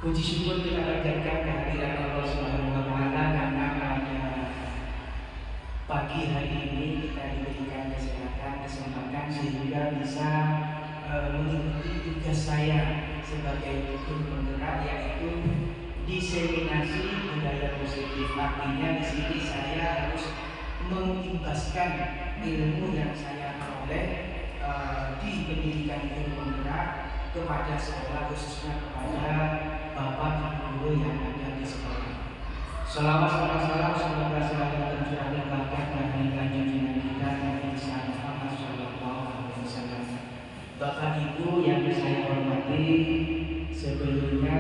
Puji syukur kita panjatkan kehadiran Allah Subhanahu wa Ta'ala karena pada pagi hari ini kita diberikan kesehatan, kesempatan sehingga bisa mengikuti tugas saya sebagai guru penggerak, yaitu diseminasi budaya positif. Artinya di sini saya harus mengimbaskan ilmu yang saya peroleh di pendidikan guru penggerak kepada sekolah, khususnya kepada bapak guru yang ada di sekolah. Selama salam semoga selalu tercurah berkat dari kanjeng kita Nabi Muhammad Sallallahu Alaihi Wasallam. Bapak Ibu yang saya hormati, sebelumnya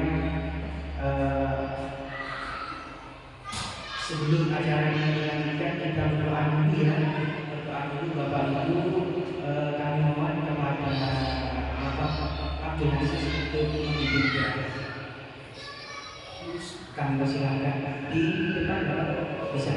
sebelum acara ini dilanjutkan kita berdoa dulu ya. Berdoa dulu Bapak Ibu, kami mohon kepada Bapak Abdul Aziz untuk memimpin. Kami silakan di depan Bapak bisa.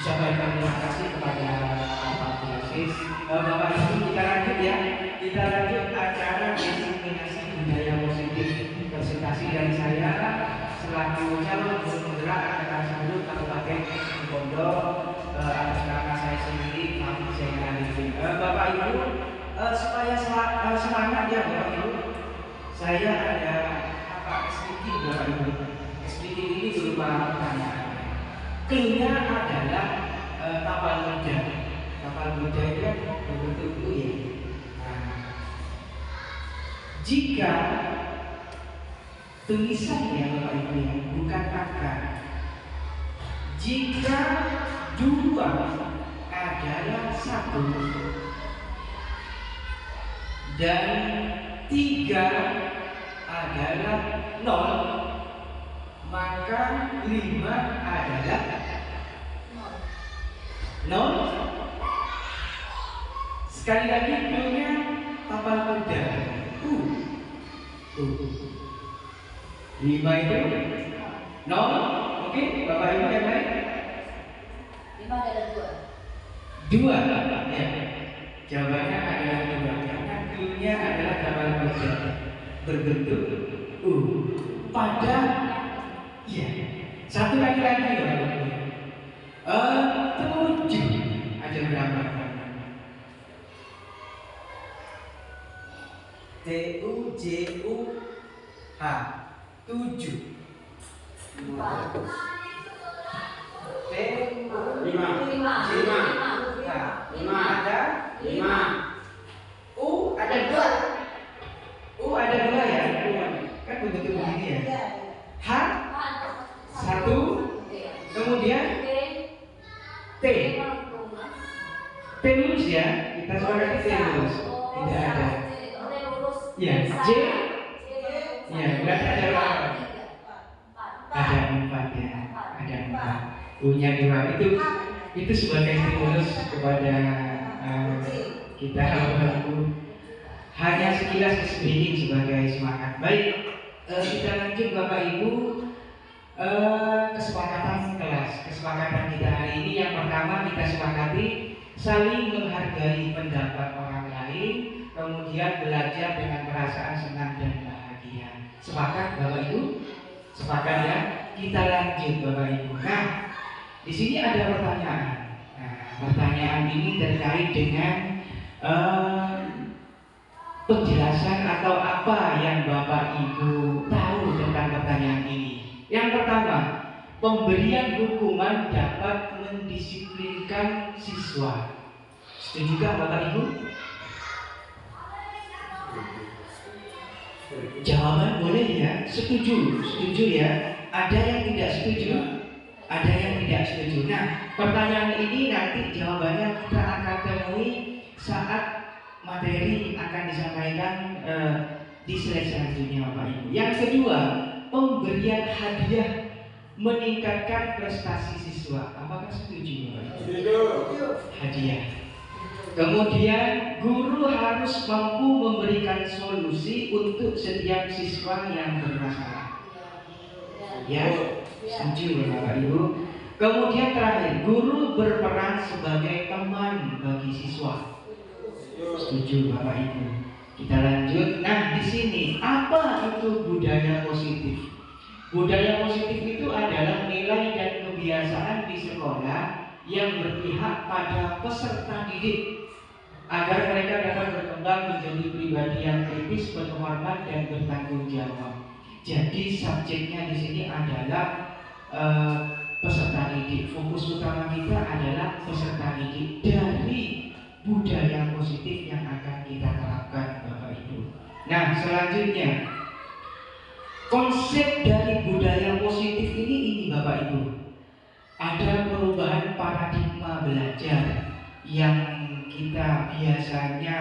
Sampaikan terima kasih kepada Pak Aziz. Bapak Ibu, kita lanjut ya. Kita lanjut acara diseminasi budaya positif. Presentasi dari saya selaku calon guru penggerak akan sambut Kabupaten Situbondo atas nama saya sendiri, Pak Zainal. Bapak Ibu, supaya semangat ya Bapak Ibu. Saya ada speaking Bapak Ibu. Speaking ini berupa pertanyaan. Clue-nya adalah kapal muda. Kapal muda itu kan berbentuk U ya. Nah, jika tulisannya Bapak Ibu ya, bukan angka. Jika 2 adalah 1 dan 3 adalah 0, maka 5 adalah 0. Sekali lagi clue-nya kapal muda. 5 itu 0. Oke, Bapak Ibu yang lain? 5 adalah 2 ya. Jawabannya adalah 2 karena clue-nya adalah kapal muda berbentuk U. Pada iya, satu lagi ya Bapak Ibu. 7 ada berapa? TUJUH 7. 4. T 5 ada 5. U ada 2. U ada 2 ya. Kan bentuk begini ya. H 1, kemudian T. T lurus ya. Kita sepakat T lurus. Tidak ada. Ya, J. Ya, berarti ada berapa? Ada 4 ya. Ada 4. U-nya 2 itu sebagai stimulus kepada kita hanya sekilas kesepian sebagai semangat. Baik, kita lanjut Bapak Ibu. Kesepakatan kelas, kesepakatan kita hari ini yang pertama kita sepakati saling menghargai pendapat orang lain, kemudian belajar dengan perasaan senang dan bahagia. Sepakat Bapak Ibu? Sepakat ya? Kita lanjut Bapak Ibu. Nah, di sini ada pertanyaan. Nah, pertanyaan ini terkait dengan penjelasan atau apa yang Bapak Ibu tahu tentang pertanyaan ini. Yang pertama, pemberian hukuman dapat mendisiplinkan siswa. Setujukah Bapak Ibu? Jawaban boleh ya, setuju ya. Ada yang tidak setuju, ada yang tidak setuju. Nah, pertanyaan ini nanti jawabannya kita akan temui saat materi akan disampaikan di slide selanjutnya Bapak Ibu. Yang kedua, pemberian hadiah meningkatkan prestasi siswa. Apakah setuju Bapak Ibu? Setuju. Hadiah. Kemudian guru harus mampu memberikan solusi untuk setiap siswa yang bermasalah. Ya, setuju Bapak Ibu. Kemudian terakhir, guru berperan sebagai teman bagi siswa. Setuju Bapak Ibu. Kita lanjut. Nah, di sini apa itu budaya positif? Budaya positif itu adalah nilai dan kebiasaan di sekolah yang berpihak pada peserta didik agar mereka dapat berkembang menjadi pribadi yang kritis, berhormat dan bertanggung jawab. Jadi subjeknya di sini adalah peserta didik. Fokus utama kita adalah peserta didik dari budaya positif yang akan kita terapkan Bapak Ibu. Nah, selanjutnya konsep dari budaya positif ini Bapak Ibu. Ada perubahan paradigma belajar yang kita biasanya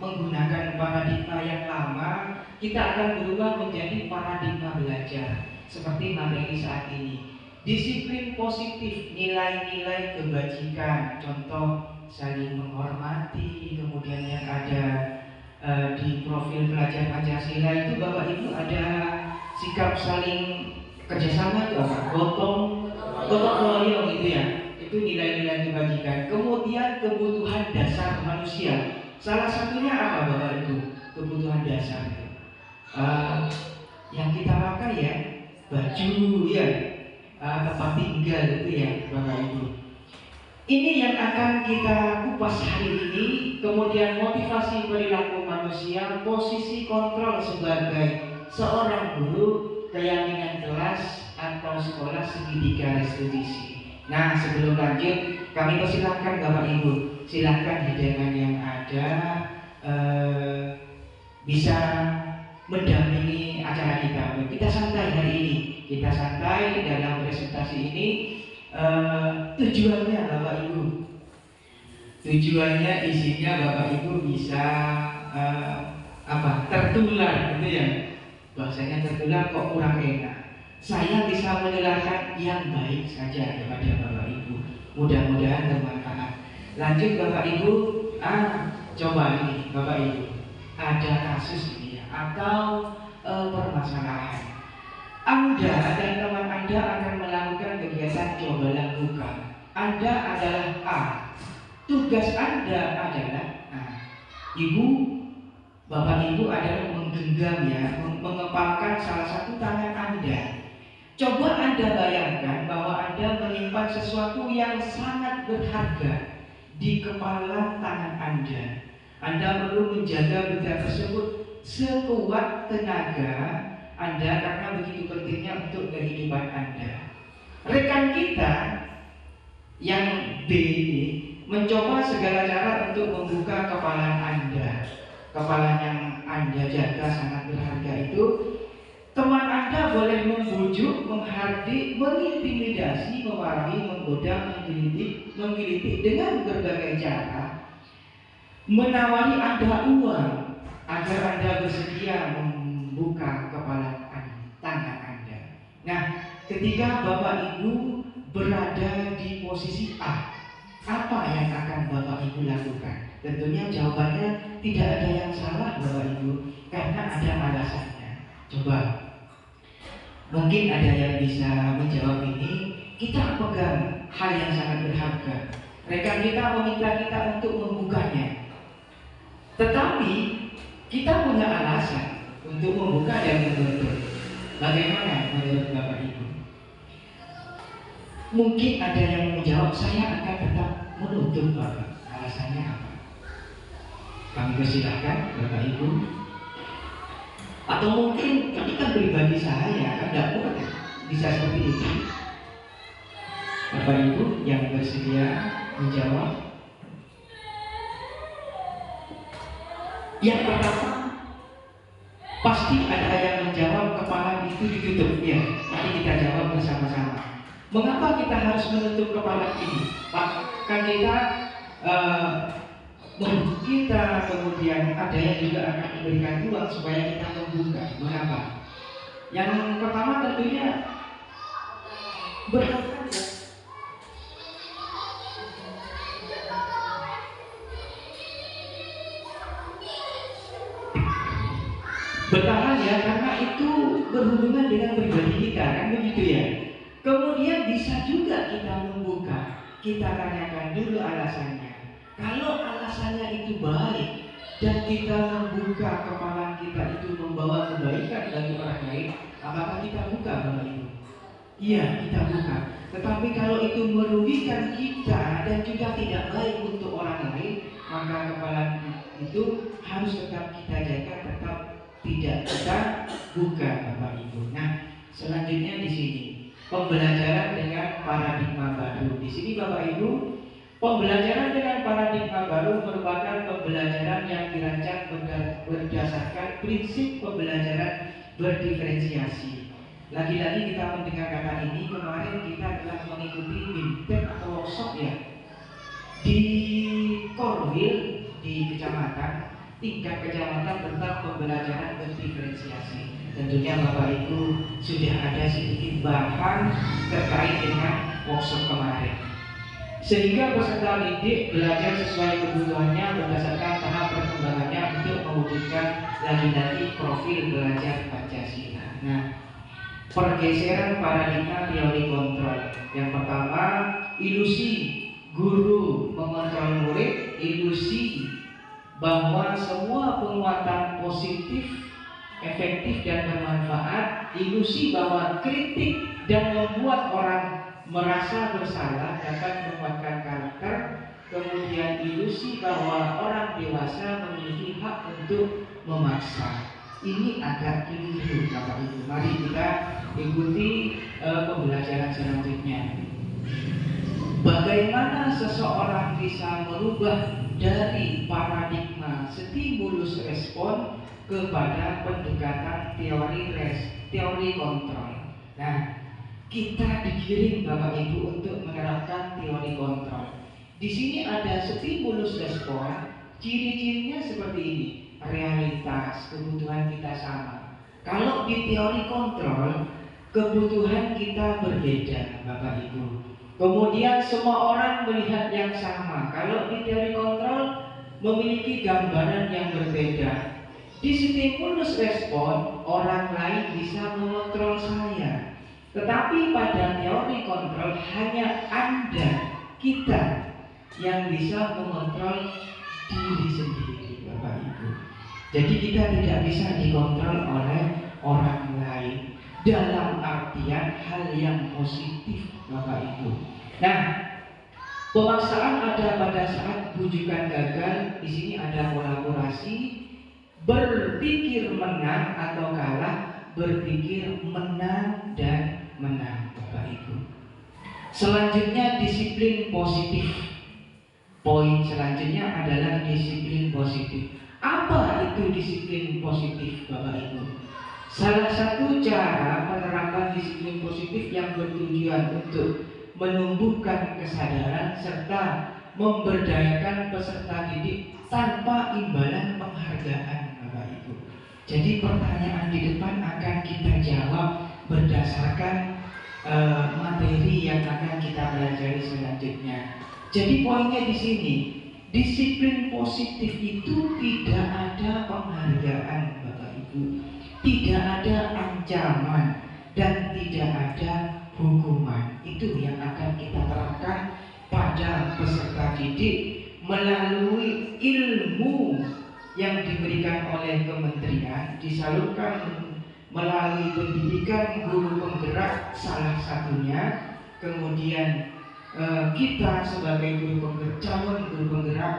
menggunakan paradigma yang lama, kita akan berubah menjadi paradigma belajar seperti materi saat ini. Disiplin positif, nilai-nilai kebajikan, contoh saling menghormati, kemudian yang ada di profil pelajar Pancasila itu Bapak Ibu ada sikap saling kerjasama itu apa? Gotong royong gitu ya. Itu nilai-nilai kebajikan. Kemudian kebutuhan dasar manusia. Salah satunya apa Bapak Ibu? Kebutuhan dasar itu. Yang kita pakai ya, baju ya, tempat tinggal itu ya Bapak Ibu. Ini yang akan kita kupas hari ini. Kemudian motivasi perilaku manusia, posisi kontrol sebagai seorang guru, keyakinan kelas atau sekolah segitiga restitusi. Nah, sebelum lanjut, kami persilahkan Bapak Ibu, silahkan hidangan yang ada bisa mendampingi acara kita. Kita santai hari ini, kita santai dalam presentasi ini. Tujuannya Bapak Ibu, tujuannya isinya Bapak Ibu bisa tertular gitu ya. Bahasanya tertular kok kurang enak. Saya bisa menularkan yang baik saja kepada Bapak Ibu. Mudah-mudahan bermanfaat. Lanjut Bapak Ibu, coba ini Bapak Ibu, ada kasus ini ya, atau permasalahan. Anda dan teman Anda akan melakukan kegiatan coba lakukan. Anda adalah A. Tugas Anda adalah Ibu, Bapak Ibu adalah menggenggam ya, mengepalkan salah satu tangan Anda. Coba Anda bayangkan bahwa Anda menyimpan sesuatu yang sangat berharga di kepala tangan Anda. Anda perlu menjaga benda tersebut sekuat tenaga Anda karena begitu pentingnya untuk kehidupan Anda. Rekan kita yang B ini mencoba segala cara untuk membuka kepala Anda. Kepala yang Anda jaga sangat berharga itu. Teman Anda boleh membujuk, menghardik, mengintimidasi, memarahi, menggoda, menggelitik dengan berbagai cara, menawari Anda uang agar Anda bersedia membuka kepala tangan Anda. Nah, ketika Bapak Ibu berada di posisi A, apa yang akan Bapak Ibu lakukan? Tentunya jawabannya tidak ada yang salah Bapak Ibu, karena ada alasannya. Coba, mungkin ada yang bisa menjawab ini. Kita pegang hal yang sangat berharga. Rekan kita meminta kita untuk membukanya, tetapi kita punya alasan untuk membuka dan menutup. Bagaimana menurut Bapak Ibu? Mungkin ada yang menjawab, saya akan tetap menutup Bapak. Alasannya apa? Kami persilahkan Bapak Ibu. Atau mungkin ini kan pribadi saya, kan tidak boleh bisa seperti itu. Bapak Ibu yang bersedia menjawab. Yang pertama, pasti ada yang menjawab kepala itu ditutup. Ya, mari kita jawab bersama-sama. Mengapa kita harus menutup kepala ini? Maka kita kemudian ada yang juga akan memberikan uang supaya kita membuka. Mengapa? Yang pertama tentunya bertahan ya. Bertahan ya, karena itu berhubungan dengan pribadi kita, kan begitu ya. Kemudian bisa juga kita membuka, kita tanyakan dulu alasannya. Kalau alasannya itu baik dan kita membuka kepala kita itu membawa kebaikan bagi orang lain, apakah kita buka Bapak Ibu? Iya, kita buka. Tetapi kalau itu merugikan kita dan juga tidak baik untuk orang lain, maka kepala itu harus tetap kita jaga, tetap tidak kita buka Bapak Ibu. Nah, selanjutnya di sini pembelajaran dengan paradigma baru. Di sini Bapak Ibu, pembelajaran dengan paradigma baru merupakan pembelajaran yang dirancang berdasarkan prinsip pembelajaran berdiferensiasi. Lagi-lagi kita mendengar kata ini, kemarin kita telah mengikuti BIMTEK atau workshop ya di Korwil di kecamatan, tingkat kecamatan tentang pembelajaran berdiferensiasi. Tentunya Bapak Ibu sudah ada sedikit bahan terkait dengan workshop kemarin, sehingga peserta didik belajar sesuai kebutuhannya berdasarkan tahap perkembangannya untuk mewujudkan lagi-lagi profil belajar Pancasila. Nah, pergeseran paradigma teori kontrol. Yang pertama, ilusi guru mengontrol murid, ilusi bahwa semua penguatan positif, efektif dan bermanfaat, ilusi bahwa kritik dan membuat orang merasa bersalah dapat menguatkan karakter, kemudian ilusi bahwa orang dewasa memiliki hak untuk memaksa. Ini agak keliru Bapak Ibu. Mari kita ikuti pembelajaran selanjutnya. Bagaimana seseorang bisa merubah dari paradigma stimulus respon kepada pendekatan teori kontrol. Nah, kita digiring Bapak Ibu untuk menerapkan teori kontrol. Di sini ada stimulus respon, ciri-cirinya seperti ini. Realitas, kebutuhan kita sama. Kalau di teori kontrol, kebutuhan kita berbeda Bapak Ibu. Kemudian semua orang melihat yang sama. Kalau di teori kontrol memiliki gambaran yang berbeda. Di stimulus respon, orang lain bisa mengontrol saya. Tetapi pada teori kontrol hanya Anda, kita yang bisa mengontrol diri sendiri Bapak Ibu. Jadi kita tidak bisa dikontrol oleh orang lain dalam artian hal yang positif Bapak Ibu. Nah, pemaksaan ada pada saat bujukan gagal. Di sini ada kolaborasi, berpikir menang atau kalah, berpikir menang dan menang Bapak Ibu. Selanjutnya disiplin positif. Poin selanjutnya adalah disiplin positif. Apa itu disiplin positif Bapak Ibu? Salah satu cara penerapan disiplin positif yang bertujuan untuk menumbuhkan kesadaran serta memberdayakan peserta didik tanpa imbalan penghargaan Bapak Ibu. Jadi pertanyaan di depan akan kita jawab berdasarkan materi yang akan kita pelajari selanjutnya. Jadi poinnya di sini, disiplin positif itu tidak ada penghargaan Bapak Ibu, tidak ada ancaman dan tidak ada hukuman. Itu yang akan kita terapkan pada peserta didik melalui ilmu yang diberikan oleh kementerian, disalurkan melalui pendidikan guru penggerak salah satunya. Kemudian kita sebagai calon guru penggerak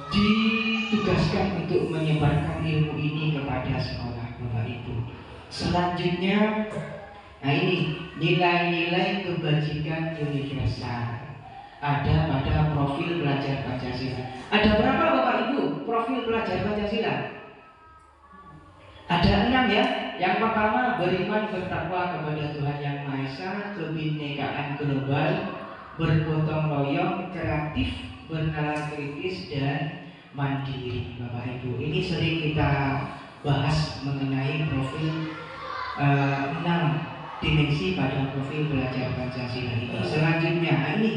ditugaskan untuk menyebarkan ilmu ini kepada sekolah Bapak Ibu. Selanjutnya, nah ini nilai-nilai kebajikan universal ada pada profil belajar Pancasila. Ada berapa Bapak Ibu profil pelajar Pancasila? Ada 6 ya. Yang pertama, beriman bertakwa kepada Tuhan Yang Maha Esa, kebinekaan global, bergotong royong, kreatif, bernalar kritis, dan mandiri. Bapak Ibu, ini sering kita bahas mengenai profil 6 dimensi pada profil belajar Pancasila ini. Selanjutnya, ini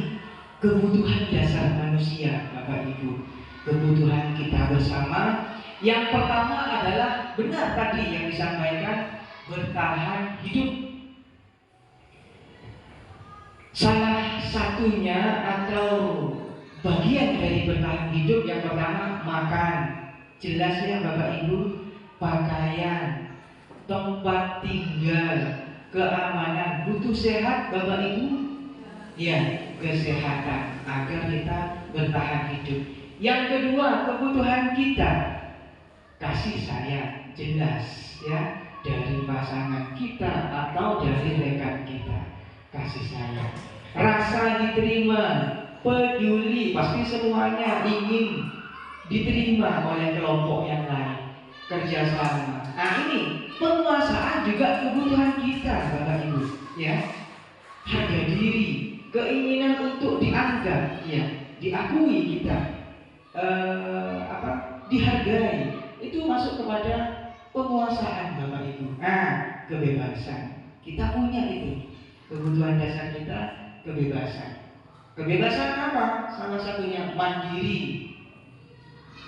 kebutuhan dasar manusia, Bapak Ibu, kebutuhan kita bersama. Yang pertama adalah benar tadi yang disampaikan, bertahan hidup. Salah satunya atau bagian dari bertahan hidup yang pertama makan. Jelas ya Bapak Ibu, pakaian, tempat tinggal, keamanan, butuh sehat Bapak Ibu. Ya, kesehatan agar kita bertahan hidup. Yang kedua, kebutuhan kita, kasih sayang, jelas ya, dari pasangan kita atau dari rekan kita, kasih sayang, rasa diterima, peduli, pasti semuanya ingin diterima oleh kelompok yang lain, kerjasama. Nah ini penguasaan juga kebutuhan kita Bapak Ibu ya, harga diri, keinginan untuk dianggap ya, diakui kita, dihargai. Itu masuk kepada penguasaan Bapak Ibu. Nah, kebebasan. Kita punya itu. Kebutuhan dasar kita kebebasan. Kebebasan apa? Salah satunya mandiri.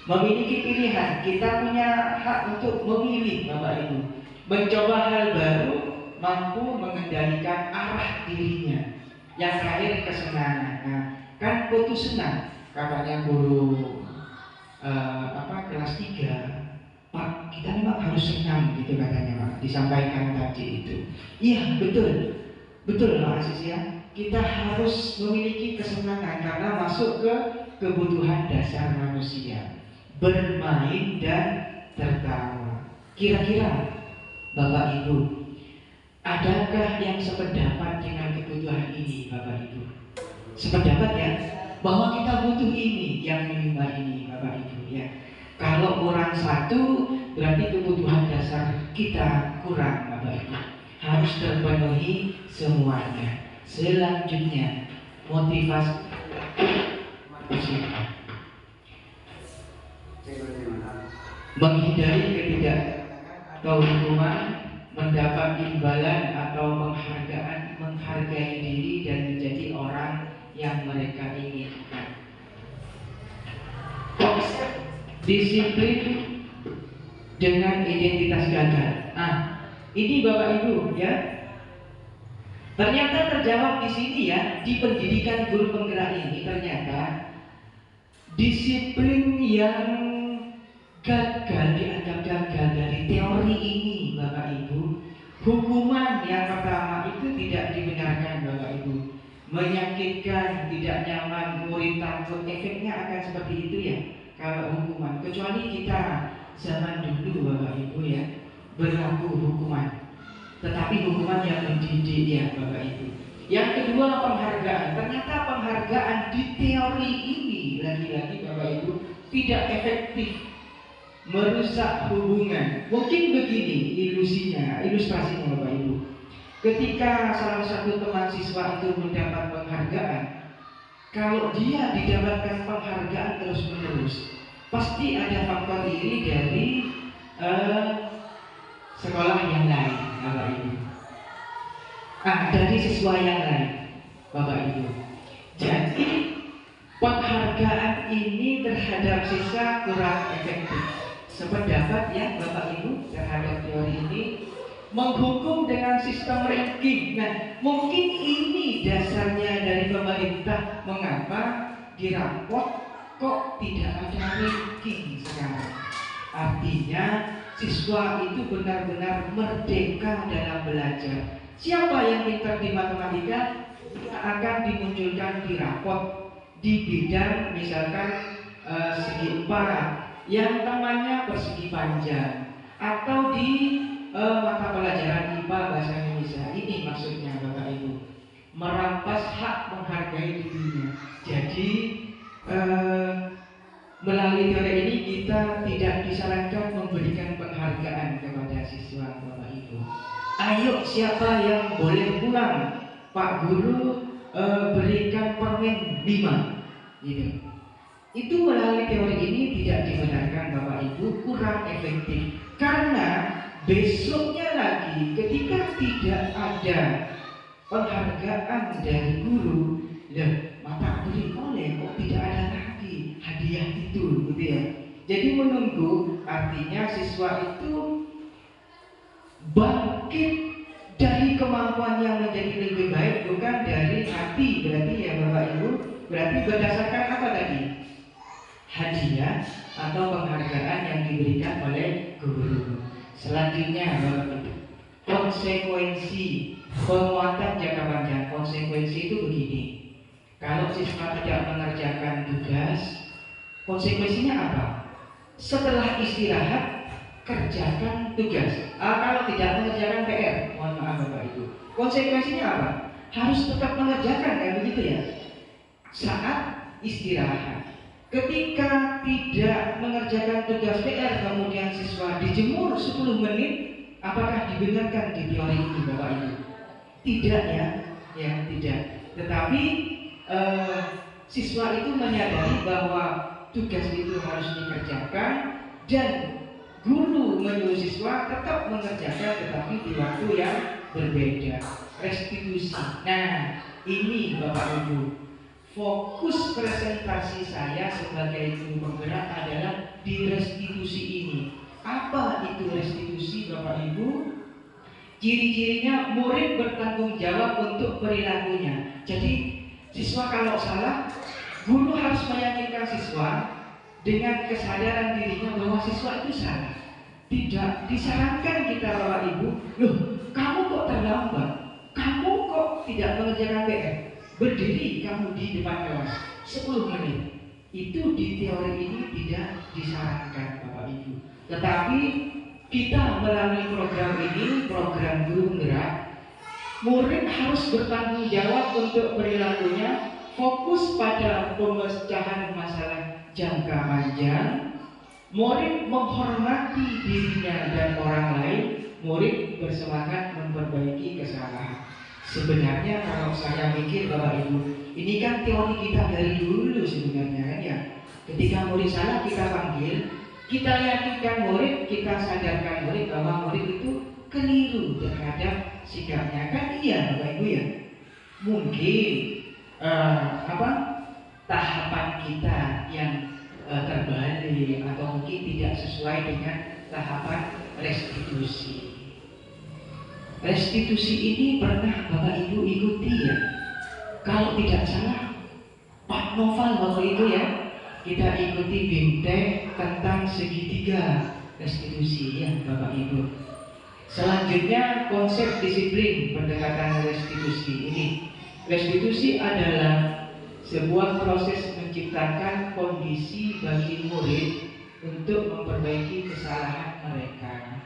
Memiliki pilihan. Kita punya hak untuk memilih Bapak Ibu. Mencoba hal baru, mampu mengendalikan arah dirinya. Yang terakhir kesenangan. Nah, kan putus senang katanya guru kelas 3. Pak, kita memang harus senang gitu katanya Pak, disampaikan tadi itu. Iya betul, betul Pak Asis ya. Kita harus memiliki kesenangan karena masuk ke kebutuhan dasar manusia. Bermain dan tertawa. Kira-kira Bapak Ibu, adakah yang sependapat dengan kebutuhan ini Bapak Ibu? Sependapat ya, bahwa kita butuh ini, yang menimba ini Bapak Ibu ya. Kalau kurang satu, berarti kebutuhan dasar kita kurang Bapak Ibu. Harus terpenuhi semuanya. Selanjutnya, motivasi. Menghindari atau hukuman, mendapat imbalan atau penghargaan, menghargai diri dan menjadi orang yang mereka inginkan. Disiplin dengan identitas gagal. Nah, ini Bapak Ibu ya. Ternyata terjawab di sini ya, di pendidikan guru penggerak ini ternyata disiplin yang gagal dianggap gagal dari teori ini Bapak Ibu. Hukuman yang pertama itu tidak dibenarkan Bapak Ibu. Menyakitkan, tidak nyaman, murid takut, efeknya akan seperti itu ya. Kalau hukuman, kecuali kita zaman dulu Bapak Ibu ya, berlaku hukuman, tetapi hukuman yang mendidik ya Bapak Ibu. Yang kedua penghargaan. Ternyata penghargaan di teori ini lagi-lagi Bapak Ibu tidak efektif, merusak hubungan. Mungkin begini ilustrasinya Bapak Ibu. Ketika salah satu teman siswa itu mendapat penghargaan, kalau dia didapatkan penghargaan terus-menerus, pasti ada faktor iri dari sekolah yang lain, Bapak Ibu. Dari siswa yang lain, Bapak Ibu. Jadi penghargaan ini terhadap siswa kurang efektif. Sependapat ya Bapak Ibu terhadap teori ini, menghukum dengan sistem ranking. Nah, mungkin ini dasarnya dari pemerintah. Mengapa di rapot kok tidak ada ranking sekarang? Artinya siswa itu benar-benar merdeka dalam belajar. Siapa yang pintar di matematika akan dimunculkan di rapot di bidang misalkan segi 4, yang temannya persegi panjang, atau di mata pelajaran IPA bahasa Indonesia. Ini maksudnya Bapak Ibu, merampas hak menghargai dirinya. Jadi melalui teori ini kita kita tidak disarankan memberikan penghargaan kepada siswa, Bapak Ibu. Ayo, siapa yang boleh pulang? Pak Guru berikan permen 5, gitu. Itu melalui teori ini tidak dibenarkan, Bapak Ibu, kurang efektif. Karena besoknya lagi ketika tidak ada penghargaan dari guru, mata beri oleh kok tidak ada lagi hadiah itu, gitu ya. Jadi menunggu, artinya siswa itu bangkit dari kemampuan yang menjadi lebih baik, bukan dari hati. Berarti ya Bapak Ibu, berarti berdasarkan apa tadi? Hadiah atau penghargaan yang diberikan oleh guru. Selanjutnya Bapak Ibu, konsekuensi penguatan jangka panjang. Konsekuensi itu begini: kalau siswa tidak mengerjakan tugas, konsekuensinya apa? Setelah istirahat, kerjakan tugas. Kalau tidak mengerjakan PR, mohon maaf Bapak Ibu, konsekuensinya apa? Harus tetap mengerjakan, kan begitu ya? Saat istirahat, ketika tidak mengerjakan tugas PR, kemudian siswa dijemur 10 menit, apakah dibenarkan di teori ini, Bapak Ibu? Tidak ya, tidak. Tetapi siswa itu menyadari bahwa tugas itu harus dikerjakan dan guru menyuruh siswa tetap mengerjakan, tetapi di waktu yang berbeda. Restitusi. Nah, ini Bapak Ibu, fokus presentasi saya sebagai guru penggerak adalah di restitusi ini. Apa itu restitusi, Bapak Ibu? Ciri-cirinya murid bertanggung jawab untuk perilakunya. Jadi siswa kalau salah, guru harus meyakinkan siswa dengan kesadaran dirinya bahwa siswa itu salah. Tidak disarankan kita, Bapak Ibu, loh kamu kok terlambat, kamu kok tidak mengerjakan PR, berdiri kamu di depan kelas 10 menit. Itu di teori ini tidak disarankan, Bapak Ibu. Tetapi kita melalui program ini, program guru penggerak, murid harus bertanggung jawab untuk perilakunya, fokus pada pemecahan masalah jangka panjang. Murid menghormati dirinya dan orang lain, murid bersemangat memperbaiki kesalahan. Sebenarnya kalau saya mikir Bapak Ibu, ini kan teori kita dari dulu sebenarnya kan ya. Ketika murid salah kita panggil, kita yakinkan murid, kita sadarkan murid bahwa murid itu keliru terhadap sikapnya. Kan iya Bapak Ibu ya. Mungkin tahapan kita yang terbalik atau mungkin tidak sesuai dengan tahapan restitusi. Restitusi ini pernah Bapak Ibu ikuti ya? Kalau tidak salah Pak Noval waktu itu ya, kita ikuti BIMTEK tentang segitiga restitusi ya Bapak Ibu. Selanjutnya konsep disiplin pendekatan restitusi ini. Restitusi adalah sebuah proses menciptakan kondisi bagi murid untuk memperbaiki kesalahan mereka,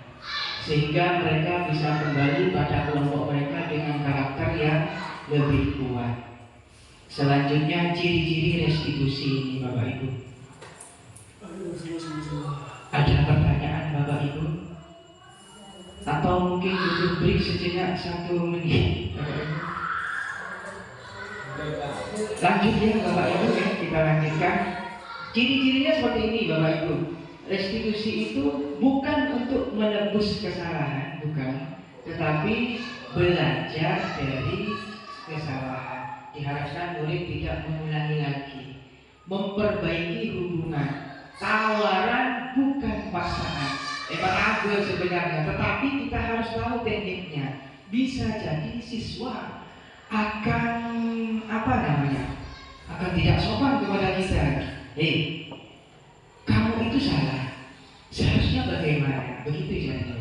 sehingga mereka bisa kembali pada kelompok mereka dengan karakter yang lebih kuat. Selanjutnya ciri-ciri restitusi ini Bapak Ibu. Ada pertanyaan Bapak Ibu? Atau mungkin duduk break sejenak 1 menit Bapak Ibu? Lanjut ya Bapak Ibu ya, kita lanjutkan. Ciri-cirinya seperti ini Bapak Ibu. Restitusi itu bukan untuk menebus kesalahan, bukan, tetapi belajar dari kesalahan. Diharapkan murid tidak mengulangi lagi, memperbaiki hubungan. Tawaran bukan paksaan. Adil sebenarnya, tetapi kita harus tahu tekniknya. Bisa jadi siswa akan akan tidak sopan kepada kita. Kamu itu salah, seharusnya bagaimana? Begitu jadinya.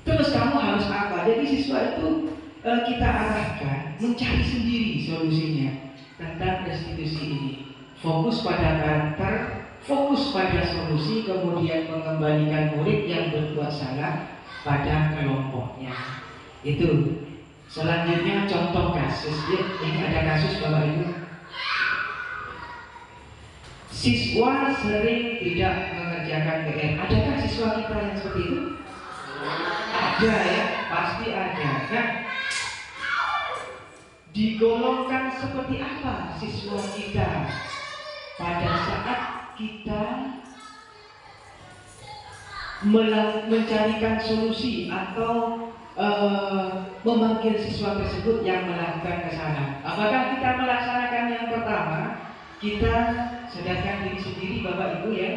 Terus kamu harus apa? Jadi siswa itu kita arahkan mencari sendiri solusinya tentang restitusi ini. Fokus pada karakter, fokus pada solusi, kemudian mengembalikan murid yang berbuat salah pada kelompoknya. Itu. Selanjutnya contoh kasus. Ini ada kasus Bapak Ibu. Siswa sering tidak mengerjakan mengerjakan PR. Adakah siswa kita yang seperti itu? Ada ya, pasti ada. Nah, digolongkan seperti apa siswa kita pada saat kita mencarikan solusi atau memanggil siswa tersebut yang melakukan kesalahan? Apakah kita melaksanakan yang pertama? Kita sadarkan diri sendiri Bapak Ibu ya.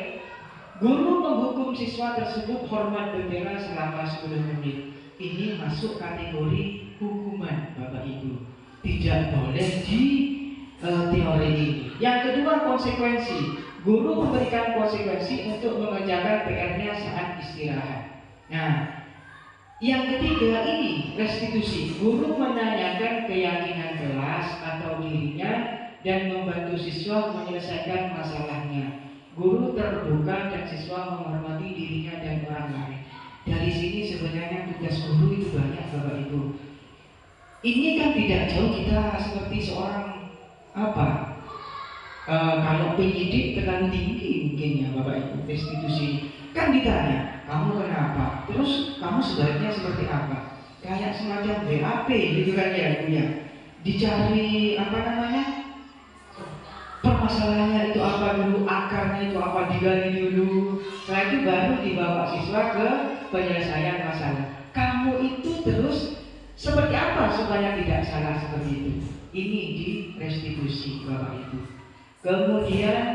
Guru menghukum siswa tersebut hormat bendera selama 10 menit. Ini masuk kategori hukuman Bapak Ibu. Tidak boleh di teori ini. Yang kedua, konsekuensi. Guru memberikan konsekuensi untuk mengerjakan PR-nya saat istirahat. Nah, yang ketiga ini restitusi. Guru menanyakan keyakinan kelas atau dirinya dan membantu siswa menyelesaikan masalahnya. Guru terbuka dan siswa menghormati dirinya dan orang lain. Dari sini sebenarnya tugas guru itu banyak Bapak Ibu. Ini kan tidak jauh kita seperti seorang apa? Kalau penyidik terlalu tinggi mungkin ya Bapak Ibu, restitusi. Kan ditanya, kamu kenapa? Terus kamu sebaiknya seperti apa? Kayak semacam BAP gitu kan ya Ibu ya. Dicari apa namanya? Permasalahannya itu apa dulu, akarnya itu apa, digali dulu. Setelah itu baru dibawa siswa ke penyelesaian masalah. Kamu itu terus seperti apa supaya tidak salah seperti itu? Ini di restitusi Bapak Ibu. Kemudian,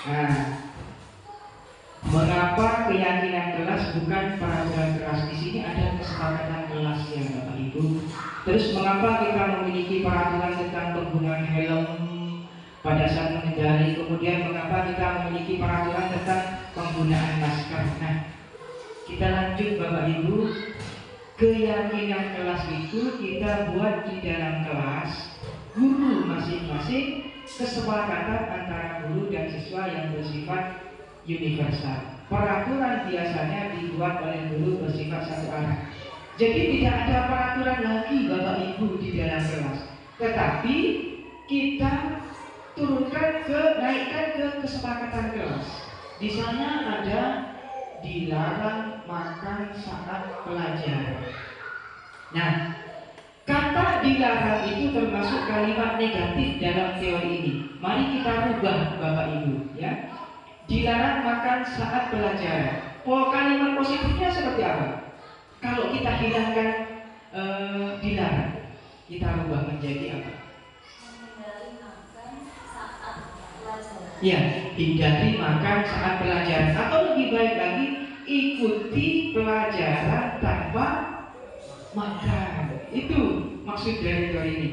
nah, mengapa keyakinan kelas bukan peraturan kelas? Di sini ada kesepakatan kelasnya Bapak Ibu. Terus mengapa kita memiliki peraturan tentang penggunaan helm pada saat mengendari, kemudian mengapa kita memiliki peraturan tentang penggunaan masker. Nah, kita lanjut Bapak Ibu. Keyakinan kelas itu kita buat di dalam kelas. Guru masing-masing kesepakatan antara guru dan siswa yang bersifat universal. Peraturan biasanya dibuat oleh guru bersifat satu arah. Jadi tidak ada peraturan lagi Bapak Ibu di dalam kelas. Tetapi kita naikkan ke kesepakatan kelas. Di sana ada dilarang makan saat pelajaran. Nah, kata dilarang itu termasuk kalimat negatif dalam teori ini. Mari kita rubah Bapak Ibu ya. Dilarang makan saat pelajaran. Kalimat positifnya seperti apa? Kalau kita hilangkan dilarang, kita rubah menjadi apa? Ya, hindari makan saat pelajaran. Atau lebih baik lagi, ikuti pelajaran tanpa makan. Itu maksud dari teori ini.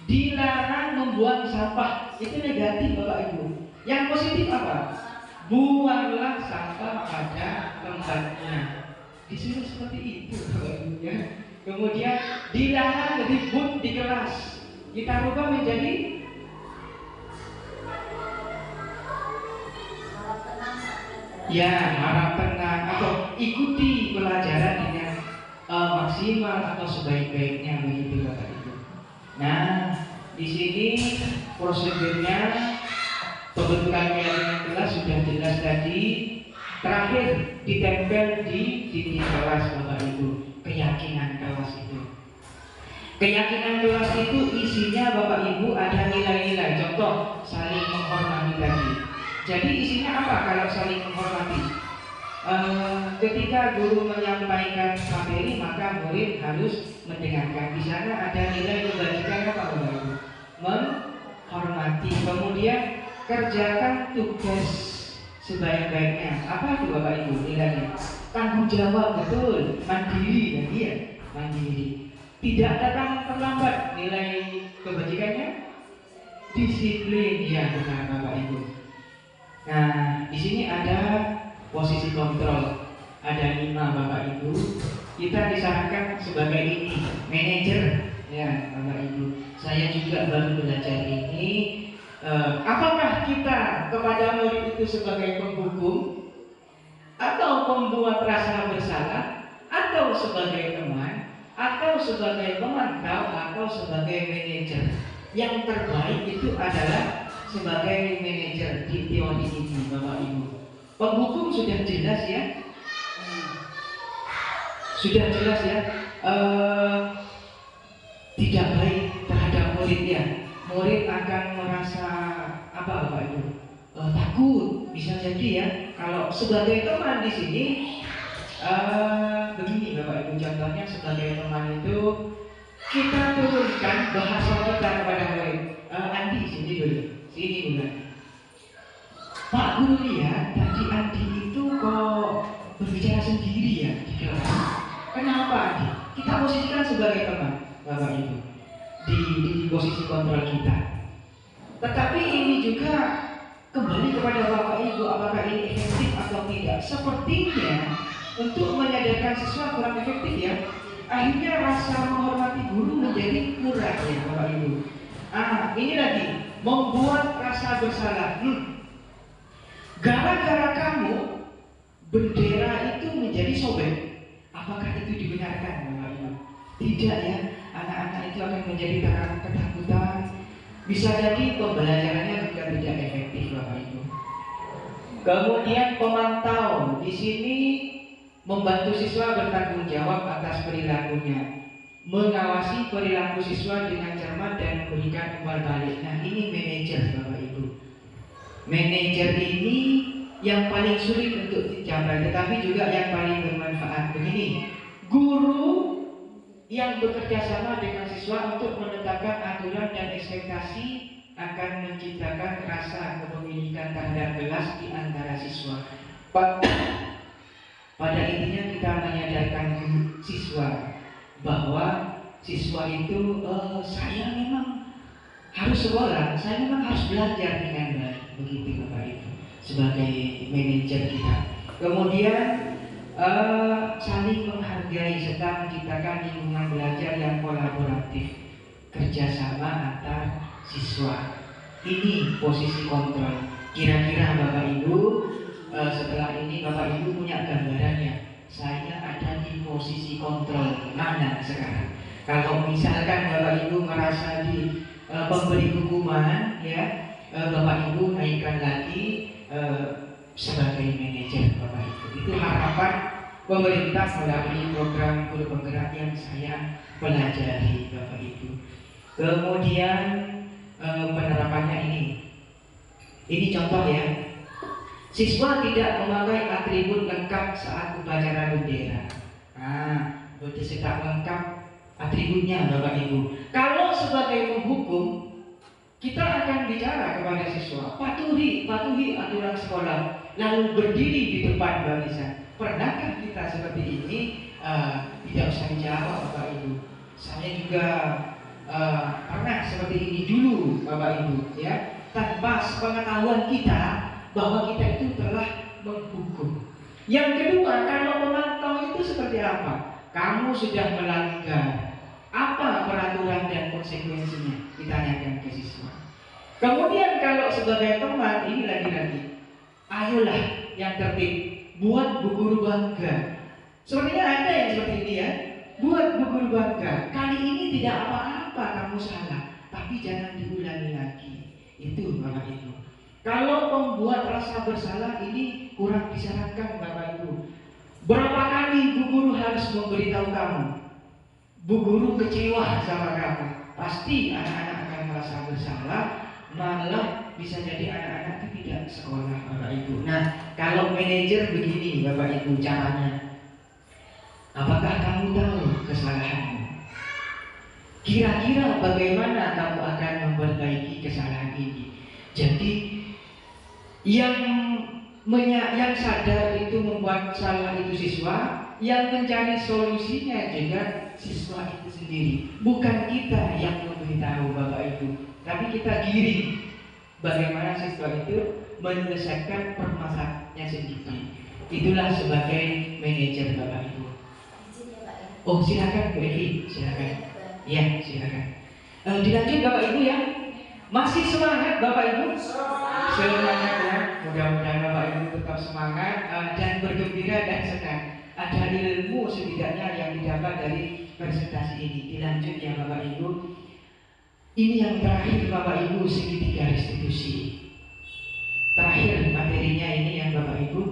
Dilarang membuang sampah. Itu negatif Bapak Ibu. Yang positif apa? Buanglah sampah pada tempatnya. Disuruh seperti itu Bapak Ibu ya. Kemudian dilarang ribut di kelas. Kita rubah menjadi harap tenang atau ikuti pelajaran dengan maksimal atau sebaik-baiknya begitu Bapak Ibu. Nah, di sini prosedurnya pembentukan keyakinan kelas sudah jelas tadi. Terakhir ditempel di dinding kelas Bapak Ibu, keyakinan kelas itu. Keyakinan kelas itu isinya Bapak Ibu ada nilai-nilai. Contoh saling menghormati tadi. Jadi isinya apa kalau saling menghormati? Ketika guru menyampaikan materi maka murid harus mendengarkan. Di sana ada nilai kebajikan apa Bapak Ibu? Menghormati. Kemudian kerjakan tugas sebaik-baiknya. Apa itu Bapak Ibu nilainya? Tanggung jawab, betul. Mandiri tadi ya, mandiri. Tidak datang terlambat. Nilai kebajikannya disiplin, ya benar Bapak Ibu. Nah, di sini ada posisi kontrol. Ada 5 Bapak Ibu. Kita disarankan sebagai ini, manajer, ya Bapak Ibu. Saya juga baru belajar ini. Apakah kita kepada murid itu sebagai penghukum, atau pembuat rasa bersalah, atau sebagai teman, atau sebagai pemantau, atau sebagai manajer? Yang terbaik itu adalah sebagai manajer di teori ini Bapak Ibu. Penghukum sudah jelas ya, sudah jelas ya, tidak baik terhadap muridnya. Murid akan merasa apa Bapak Ibu? Takut, bisa jadi ya. Kalau sebagai teman di sini, begini Bapak Ibu, contohnya sebagai teman itu kita turunkan bahasa kita kepada murid. Andi sini dulu, sini dulu. Pak Guru lihat tadi Andi itu kok berbicara sendiri ya di kelas. Kenapa Andi? Kita posisikan sebagai teman Bapak Ibu di posisi kontrol kita. Tetapi ini juga kembali kepada Bapak Ibu, apakah ini efektif atau tidak. Sepertinya untuk menyadarkan siswa kurang efektif ya. Akhirnya rasa menghormati guru menjadi kurang ya Bapak Ibu. Ini lagi membuat rasa bersalah. Gara-gara kamu bendera itu menjadi sobek. Apakah itu dibenarkan Bapak Ibu? Tidak ya. Anak-anak itu akan menjadi ketakutan. Bisa jadi pembelajarannya juga tidak efektif Bapak Ibu. Kemudian pemantau di sini membantu siswa bertanggung jawab atas perilakunya, mengawasi perilaku siswa dengan cermat dan memberikan umpan balik. Nah ini manajer Bapak Ibu. Manajer ini yang paling sulit untuk dicapai, tetapi juga yang paling bermanfaat. Begini, guru yang bekerja sama dengan siswa untuk menetapkan aturan dan ekspektasi akan menciptakan rasa kepemilikan terhadap kelas di antara siswa. Pada intinya kita menyadarkan siswa bahwa siswa itu saya memang harus sekolah, saya memang harus belajar dengan baik. Begitu Bapak Ibu sebagai manajer kita. Kemudian saling menghargai serta menciptakan lingkungan belajar yang kolaboratif, kerjasama antar siswa. Ini posisi kontrol. Kira-kira Bapak Ibu setelah ini Bapak Ibu punya gambarannya. Saya ada di posisi kontrol mana sekarang? Kalau misalkan Bapak Ibu merasa di pemberi hukuman, ya Bapak Ibu naikkan lagi sebagai manajer Bapak Ibu. Itu harapan pemerintah melalui program guru penggerak yang saya pelajari Bapak Ibu. Kemudian penerapannya ini contoh ya. Siswa tidak memakai atribut lengkap saat upacara bendera. Berdesak lengkap atributnya Bapak Ibu. Kalau sebagai penghukum, kita akan bicara kepada siswa, patuhi aturan sekolah, lalu berdiri di depan barisan. Pernahkah kita seperti ini? Tidak usah dijawab Bapak Ibu. Saya juga pernah seperti ini dulu Bapak Ibu, ya. Tanpa sepengetahuan kita bahwa kita itu telah menghukum. Yang kedua, kalau memantau itu seperti apa? Kamu sudah melanggar, apa peraturan dan konsekuensinya? Ditanyakan ke siswa. Kemudian kalau sebagai teman, ini lagi-lagi, ayolah yang tertib, buat bu guru bangga. Sepertinya ada yang seperti ini ya, buat bu guru bangga. Kali ini tidak apa-apa kamu salah, tapi jangan diulangi lagi. Itu Bapak Ibu. Kalau membuat rasa bersalah ini kurang disarankan Bapak Ibu. Berapa kali bu guru harus memberitahu kamu? Bu guru kecewa sama kamu. Pasti anak-anak akan merasa bersalah, malah bisa jadi anak-anak itu tidak sekolah Bapak Ibu. Nah, kalau manajer begini Bapak Ibu caranya. Apakah kamu tahu kesalahanmu? Kira-kira bagaimana kamu akan memperbaiki kesalahan ini? Jadi yang sadar itu membuat salah itu siswa, yang mencari solusinya juga siswa itu sendiri. Bukan kita yang memberitahu Bapak Ibu, tapi kita giring bagaimana siswa itu menyelesaikan permasalahannya sendiri. Itulah sebagai manajer Bapak Ibu. Oh silakan Bu Evi, silakan. Ya silakan. Dilanjut Bapak Ibu ya. Masih semangat Bapak Ibu? Semangat ya. Mudah-mudahan Bapak Ibu tetap semangat dan bergembira dan senang. Ada ilmu setidaknya yang didapat dari presentasi ini. Dilanjut ya Bapak Ibu. Ini yang terakhir Bapak Ibu, segitiga restitusi. Terakhir materinya ini ya Bapak Ibu.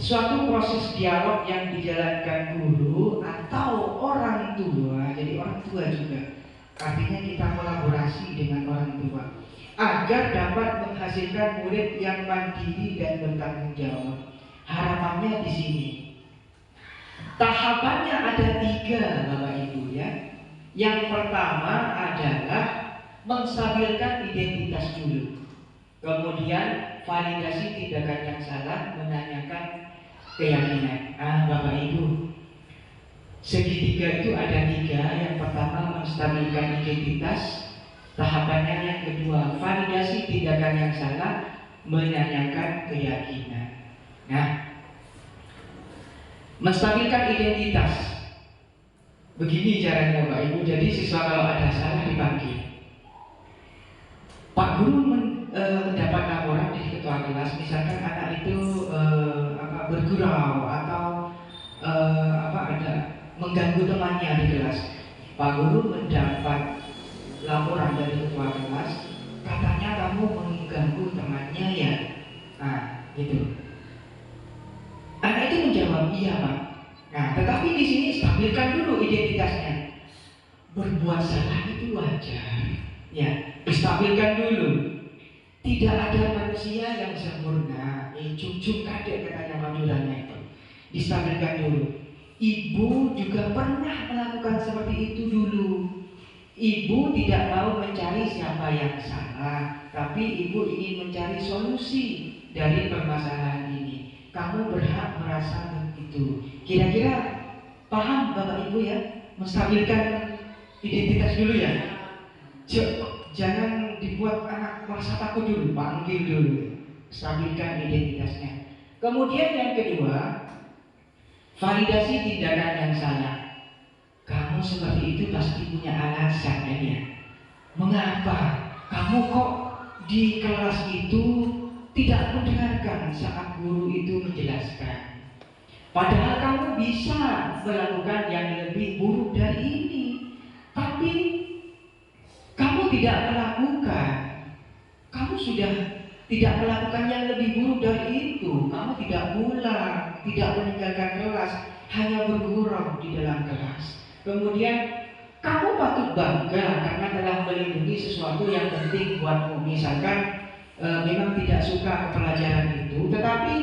suatu proses dialog yang dijalankan guru atau orang tua, jadi orang tua juga, artinya kita kolaborasi dengan orang tua agar dapat menghasilkan murid yang mandiri dan bertanggung jawab. Harapannya di sini. Tahapannya ada 3, Bapak Ibu ya. Yang pertama adalah menstabilkan identitas dulu. Kemudian validasi tindakan yang salah, menanyakan keyakinan. Bapak Ibu, segitiga itu ada 3. Yang pertama menstabilkan identitas. Tahapannya yang kedua validasi tindakan yang salah, menanyakan keyakinan. Nah, menstabilkan identitas. Begini caranya Bapak Ibu. Jadi siswa kalau ada salah dipanggil. Pak Guru mendapat laporan dari ketua kelas, misalkan anak itu bergurau atau ada mengganggu temannya di kelas. Pak Guru mendapat laporan dari ketua kelas, katanya kamu mengganggu temannya ya. Gitu. Anak itu menjawab iya Pak. Tetapi di sini stabilkan dulu identitasnya. Berbuat salah itu wajar, ya, distabilkan dulu. Tidak ada manusia yang sempurna. Cucu kadek katanya Maduranya itu. Distabilkan dulu. Ibu juga pernah melakukan seperti itu dulu. Ibu tidak mau mencari siapa yang salah, tapi ibu ingin mencari solusi dari permasalahan ini. Kamu berhak merasa begitu. Kira-kira paham Bapak Ibu ya? Menstabilkan identitas dulu ya. Jangan dibuat anak merasa takut dulu, panggil dulu. Stabilkan identitasnya. Kemudian yang kedua, validasi tindakan yang salah. Kamu seperti itu pasti punya alasan kan ya? Mengapa kamu kok di kelas itu tidak mendengarkan saat guru itu menjelaskan? Padahal kamu bisa melakukan yang lebih buruk dari ini, tapi kamu tidak melakukan. Kamu sudah tidak melakukan yang lebih buruk dari itu. Kamu tidak pulang, tidak meninggalkan kelas, hanya bergurau di dalam kelas. Kemudian kamu patut bangga karena telah melindungi sesuatu yang penting buatmu. Misalkan memang tidak suka pelajaran itu, tetapi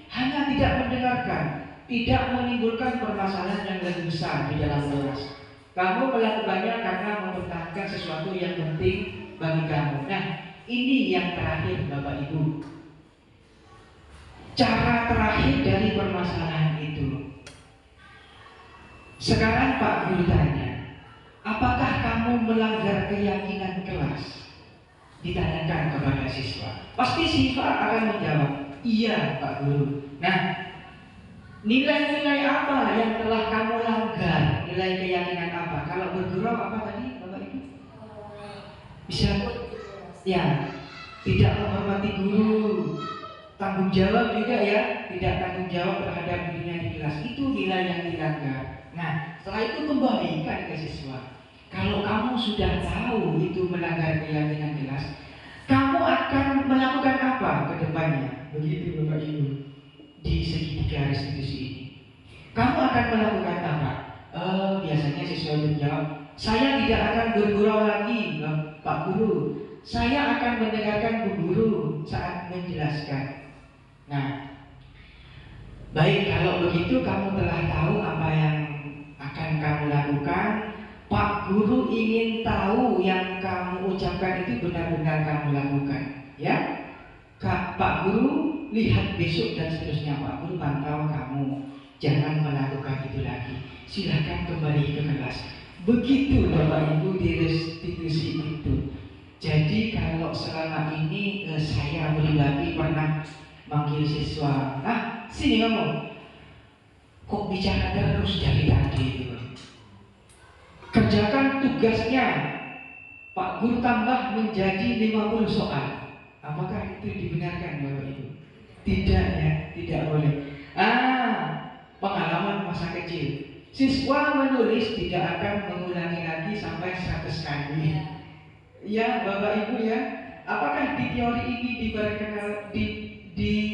hanya tidak mendengarkan, tidak menimbulkan permasalahan yang lebih besar di dalam kelas. Kamu melakukannya karena mempertahankan sesuatu yang penting bagi kamu. Nah, ini yang terakhir Bapak Ibu. Cara terakhir dari permasalahan itu. Sekarang Pak Guru tanya, apakah kamu melanggar keyakinan kelas? Ditanyakan kepada siswa. Pasti siswa akan menjawab, iya Pak Guru. Nah, nilai-nilai apa yang telah kamu langgar? Nilai keyakinan apa? Kalau bergurau apa tadi Bapak Ibu? Bisa ya, tidak menghormati guru, tanggung jawab juga ya, tidak tanggung jawab terhadap dirinya di kelas. Itu nilai yang dilanggar. Nah, setelah itu kembalikan ke siswa. Kalau kamu sudah tahu itu melanggar keyakinan kelas, kamu akan melakukan apa ke depannya? Begitu Bapak Ibu. Di segitiga restitusi ini, kamu akan melakukan apa? Biasanya siswa menjawab, saya tidak akan bergurau lagi, Pak Guru. Saya akan mendengarkan Bu Guru saat menjelaskan. Nah, baik, kalau begitu kamu telah tahu apa yang akan kamu lakukan. Pak Guru ingin tahu yang kamu ucapkan itu benar-benar kamu lakukan, ya. Pak Guru lihat besok dan seterusnya. Pak Guru pantau kamu, jangan melakukan itu lagi. Silakan kembali ke kelas. Begitu Bapak Ibu di restitusi itu. Jadi kalau selama ini saya pribadi pernah manggil siswa, sini kamu, kok bicara terus dari tadi itu. Kerjakan tugasnya. Pak Guru tambah menjadi 50 soal. Apakah itu dibenarkan Bapak Ibu? Tidak ya, tidak boleh. Pengalaman masa kecil. Siswa menulis tidak akan mengulangi lagi sampai 100 kali. Ya Bapak Ibu ya, apakah di teori ini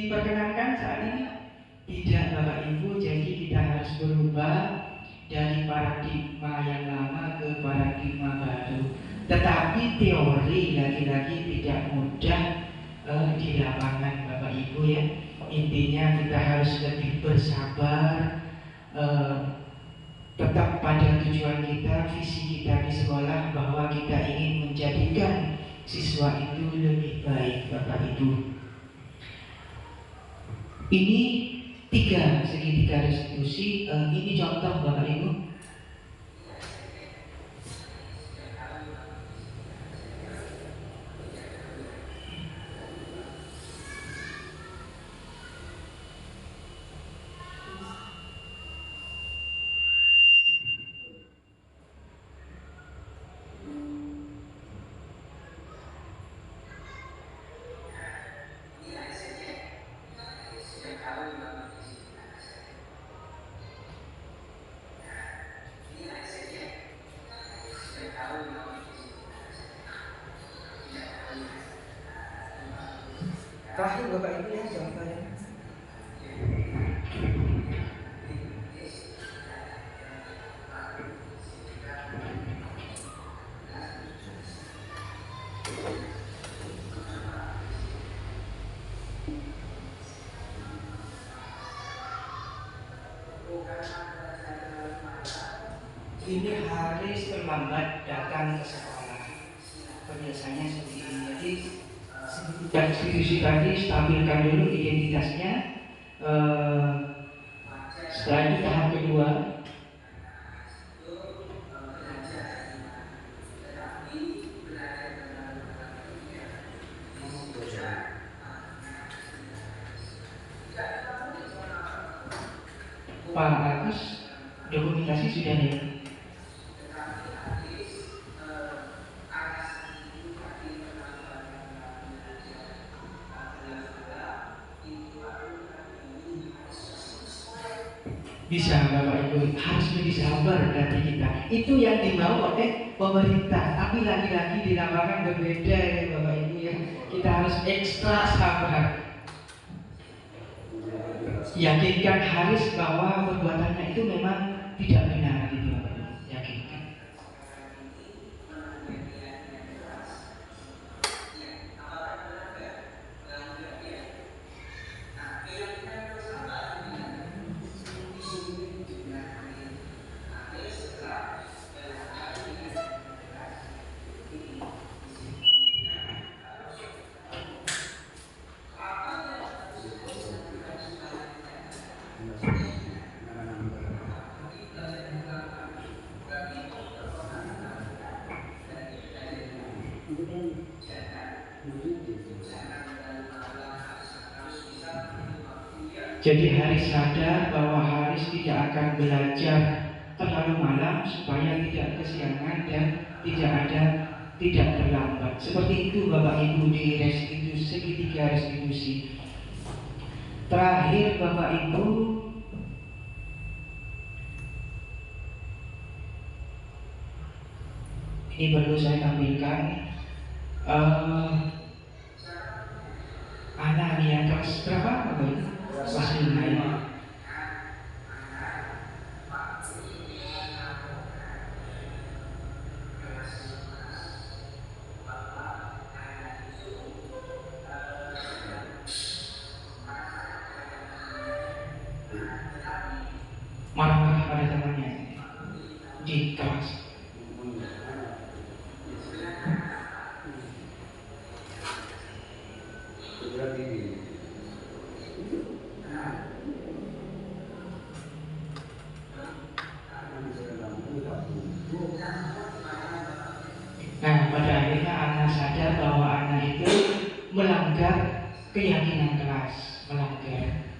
diperkenankan saat ini? Tidak Bapak Ibu, jadi kita harus berubah dari paradigma yang lama ke paradigma baru. Tetapi teori lagi-lagi tidak mudah di lapangan Bapak Ibu ya. Intinya kita harus lebih bersabar, tetap pada tujuan kita, visi kita di sekolah, bahwa kita ingin menjadikan siswa itu lebih baik Bapak Ibu. Ini segitiga restitusi, ini contoh Bapak Ibu. Terakhir Bapak Ibu ya contohnya. Ini Haris terlambat datang ke sekolah. Biasanya seperti ini. Jadi dan institusi tadi stabilkan dulu identitasnya. Setelah itu tahap kedua, Pak Agus, dokumentasi sudah ya? Bisa Bapak Ibu, harus lebih sabar dari kita. Itu yang dimau oleh pemerintah. Tapi lagi-lagi di lapangan berbeda ya Bapak Ibu ya. Kita harus ekstra sabar. Yakinkan Haris bahwa perbuatannya itu memang tidak benar gitu Bapak Ibu. Yakinkan. Jadi Haris sadar bahwa Haris tidak akan belajar terlalu malam supaya tidak kesiangan dan tidak terlambat. Seperti itu Bapak Ibu di restitusi, segitiga restitusi. Terakhir Bapak Ibu, ini perlu saya tampilkan. Anak nih kelas berapa Bapak Ibu? Kelas 5 ya. Marah-marah pada temannya di kelas. Nah, pada akhirnya anak sadar bahwa anak itu melanggar keyakinan kelas, melanggar.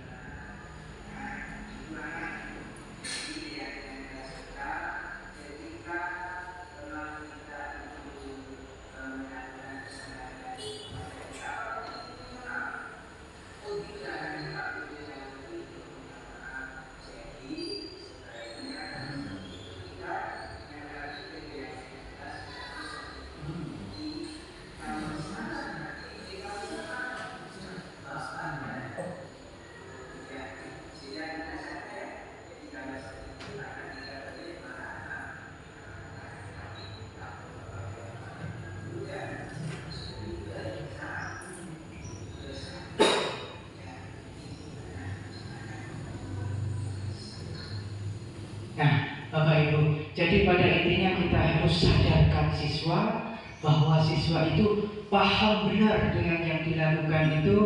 Nah, Bapak Ibu, jadi pada intinya kita harus sadarkan siswa bahwa siswa itu paham benar dengan yang dilakukan itu.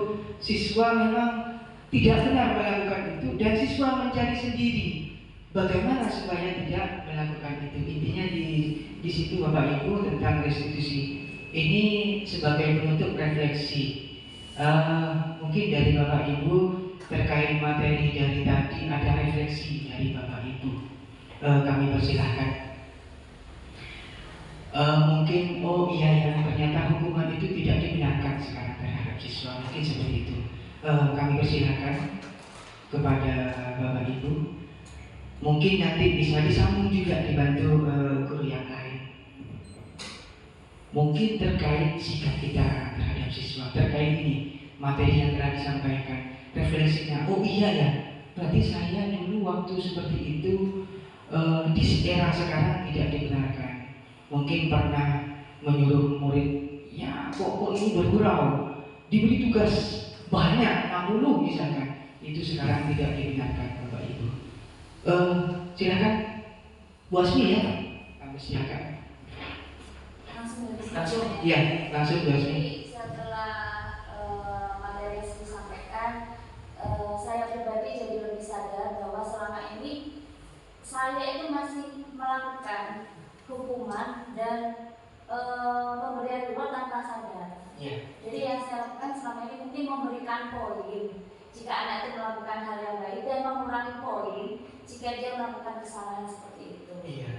Siswa memang tidak benar melakukan itu dan siswa mencari sendiri bagaimana supaya tidak melakukan itu. Intinya di situ Bapak Ibu tentang restitusi. Ini sebagai penutup refleksi. Mungkin dari Bapak Ibu terkait materi dari tadi ada refleksi dari Bapak Ibu. Kami persilahkan. Mungkin iya ya, ternyata hukuman itu tidak dibenarkan sekarang terhadap siswa. Mungkin seperti itu. Kami persilahkan kepada Bapak Ibu. Mungkin nanti bisa disambung juga dibantu guru yang lain. Mungkin terkait sikap kita terhadap siswa, terkait ini materi yang telah disampaikan, refleksinya. Oh iya ya, berarti saya dulu waktu seperti itu di era sekarang tidak dibenarkan. Mungkin pernah menyuruh murid, ya kok ini bergurau, diberi tugas banyak 60 misalkan, itu sekarang tidak dibenarkan Bapak Ibu. Silakan Bu Asmi ya, kamu silakan. Langsung, iya, langsung Bu Asmi. Setelah materi yang disampaikan, saya pribadi jadi lebih sadar bahwa selama ini saya itu masih melakukan hukuman dan pemberian reward tanpa sadar. Jadi yang saya lakukan selama ini mungkin memberikan poin jika anak itu melakukan hal yang baik dan mengurangi poin jika dia melakukan kesalahan seperti itu. Iya.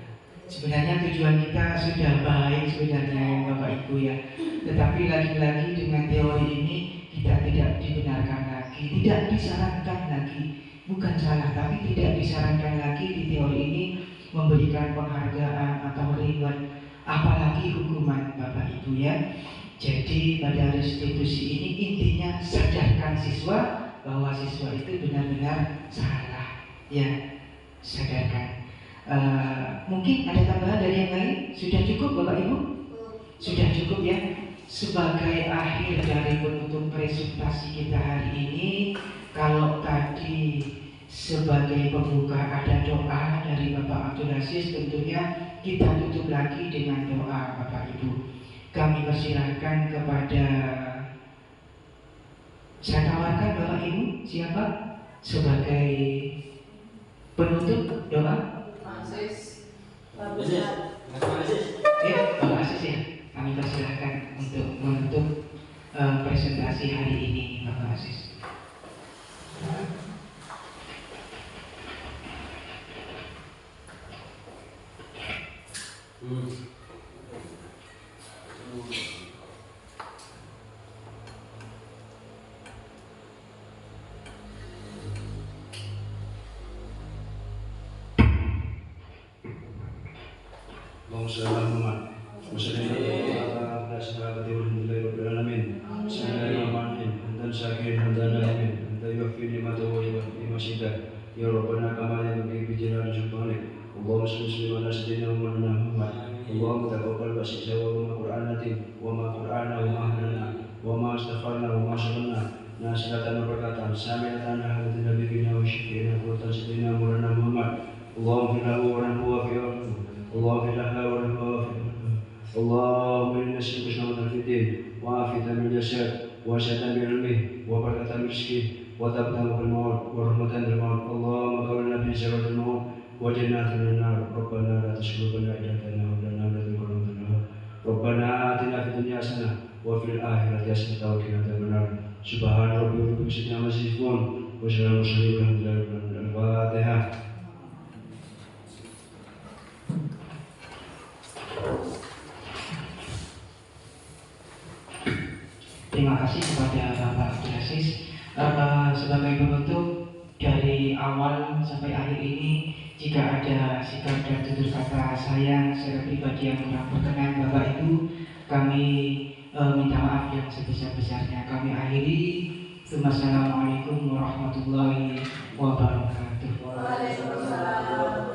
Sebenarnya tujuan kita sudah baik sebenarnya Bapak Ibu ya. Tetapi lagi-lagi dengan teori ini kita tidak dibenarkan lagi, tidak disarankan lagi. Bukan salah, tapi tidak disarankan lagi di teori ini memberikan penghargaan atau reward, apalagi hukuman Bapak Ibu ya. Jadi pada restitusi ini intinya sadarkan siswa bahwa siswa itu benar-benar salah ya, sadarkan. Mungkin ada tambahan dari yang lain? Sudah cukup Bapak Ibu? Sudah cukup ya. Sebagai akhir dari penutup presentasi kita hari ini, kalau tadi sebagai pembuka ada doa dari Bapak Abdul Aziz, tentunya kita tutup lagi dengan doa Bapak Ibu. Kami persilahkan kepada, saya tawarkan Bapak Ibu siapa sebagai penutup doa? Ya, Bapak Aziz ya. Kami persilahkan untuk menutup presentasi hari ini, Bapak Aziz. Ya Rabbana kama yanbaghi bi jalali subhanik. Allahumma salli ala sayyidina Muhammad. Allahumma taqabbal basisa wa ma qur'anatin wa ma qur'ana wa ma ahlana wa ma astaghfarna wa ma syarana nasilatan wa barakatan sami'atan hadatin nabiyina wa syafi'ina wa sayyidina Muhammad. Allahumma lahu wa lahu wa fi'ahu. Allahumma lahu wa lahu wa fi'ahu. Allahumma inna nas'aluka fid din wa afiyatan min jasad wa syatan bil ilmi wa barakatan rizqi وتبتغوا بالموت ورحمة الموت. اللهم قولنا في شر الموت وجنات من النار. ربنا لا تشغل بنا إلهنا ولنا من لدنك ربنا آتنا في الدنيا حسنة وفي الآخرة حسنة وقنا عذاب النار. سبحان ربك رب العزة عما يصفون وسلام على المرسلين والحمد لله رب العالمين. الفاتحة. Terima kasih kepada Bapak Abdul Aziz. Sebagai penutup dari awal sampai akhir ini, jika ada sikap dan tutur kata saya secara pribadi yang kurang berkenan Bapak Ibu, kami minta maaf yang sebesar-besarnya. Kami akhiri. Wassalamualaikum warahmatullahi wabarakatuh. Waalaikumsalam.